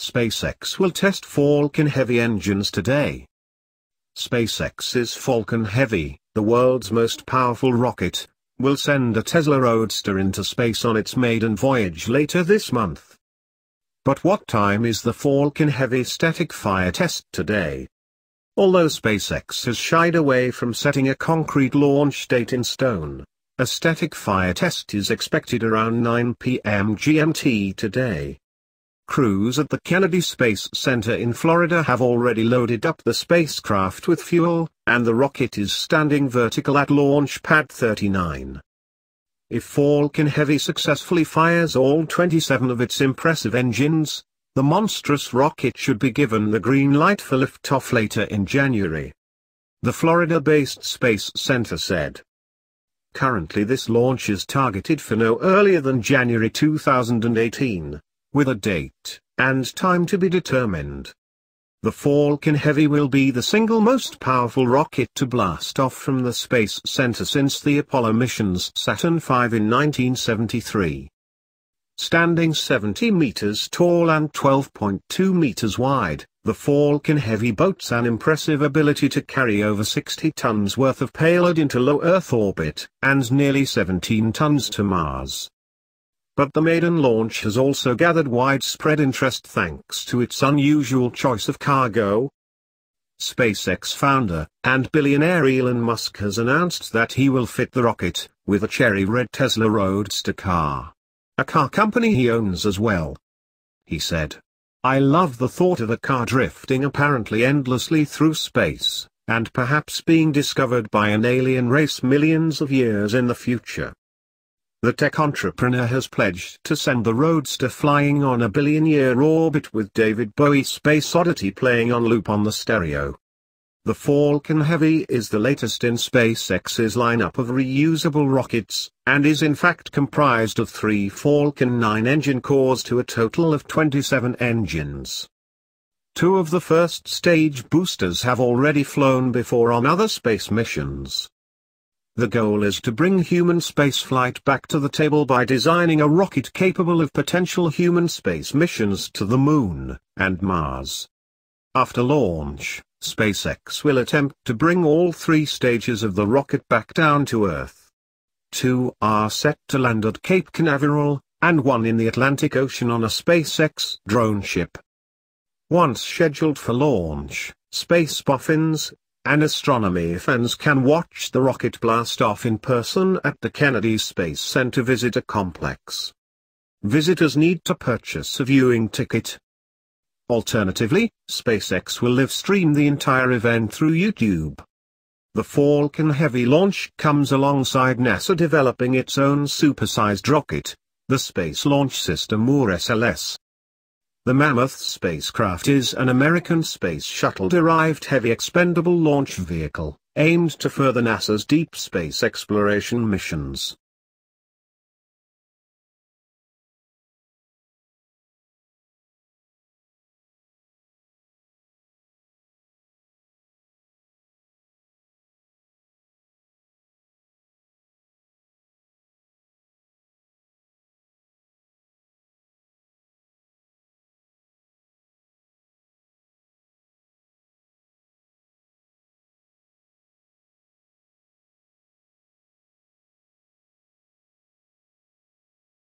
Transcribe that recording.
SpaceX will test Falcon Heavy engines today. SpaceX's Falcon Heavy, the world's most powerful rocket, will send a Tesla Roadster into space on its maiden voyage later this month. But what time is the Falcon Heavy static fire test today? Although SpaceX has shied away from setting a concrete launch date in stone, a static fire test is expected around 9 p.m. GMT today. Crews at the Kennedy Space Center in Florida have already loaded up the spacecraft with fuel, and the rocket is standing vertical at Launch Pad 39. If Falcon Heavy successfully fires all 27 of its impressive engines, the monstrous rocket should be given the green light for liftoff later in January. The Florida-based Space Center said. Currently this launch is targeted for no earlier than January 2018. With a date and time to be determined. The Falcon Heavy will be the single most powerful rocket to blast off from the Space Center since the Apollo mission's Saturn V in 1973. Standing 70 meters tall and 12.2 meters wide, the Falcon Heavy boasts an impressive ability to carry over 60 tons worth of payload into low Earth orbit, and nearly 17 tons to Mars. But the maiden launch has also gathered widespread interest thanks to its unusual choice of cargo. SpaceX founder and billionaire Elon Musk has announced that he will fit the rocket with a cherry red Tesla Roadster car, a car company he owns as well. He said, "I love the thought of a car drifting apparently endlessly through space, and perhaps being discovered by an alien race millions of years in the future." The tech entrepreneur has pledged to send the Roadster flying on a billion-year orbit with David Bowie's Space Oddity playing on loop on the stereo. The Falcon Heavy is the latest in SpaceX's lineup of reusable rockets, and is in fact comprised of 3 Falcon 9 engine cores to a total of 27 engines. 2 of the first-stage boosters have already flown before on other space missions. The goal is to bring human spaceflight back to the table by designing a rocket capable of potential human space missions to the Moon and Mars. After launch, SpaceX will attempt to bring all 3 stages of the rocket back down to Earth. 2 are set to land at Cape Canaveral, and 1 in the Atlantic Ocean on a SpaceX drone ship. Once scheduled for launch, space boffins and astronomy fans can watch the rocket blast off in person at the Kennedy Space Center Visitor Complex. Visitors need to purchase a viewing ticket. Alternatively, SpaceX will live stream the entire event through YouTube. The Falcon Heavy launch comes alongside NASA developing its own supersized rocket, the Space Launch System or SLS. The Mammoth spacecraft is an American space shuttle-derived heavy expendable launch vehicle, aimed to further NASA's deep space exploration missions.